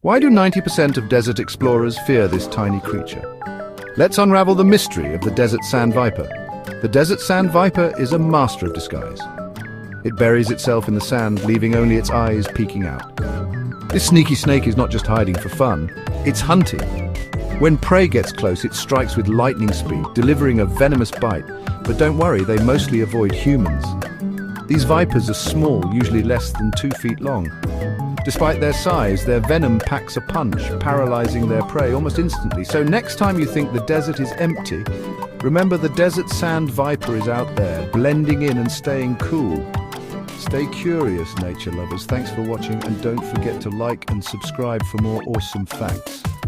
Why do 90% of desert explorers fear this tiny creature? Let's unravel the mystery of the desert sand viper. The desert sand viper is a master of disguise. It buries itself in the sand, leaving only its eyes peeking out. This sneaky snake is not just hiding for fun, it's hunting. When prey gets close, it strikes with lightning speed, delivering a venomous bite. But don't worry, they mostly avoid humans. These vipers are small, usually less than 2 feet long. Despite their size, their venom packs a punch, paralyzing their prey almost instantly. So next time you think the desert is empty, remember the desert sand viper is out there, blending in and staying cool. Stay curious, nature lovers. Thanks for watching, and don't forget to like and subscribe for more awesome facts.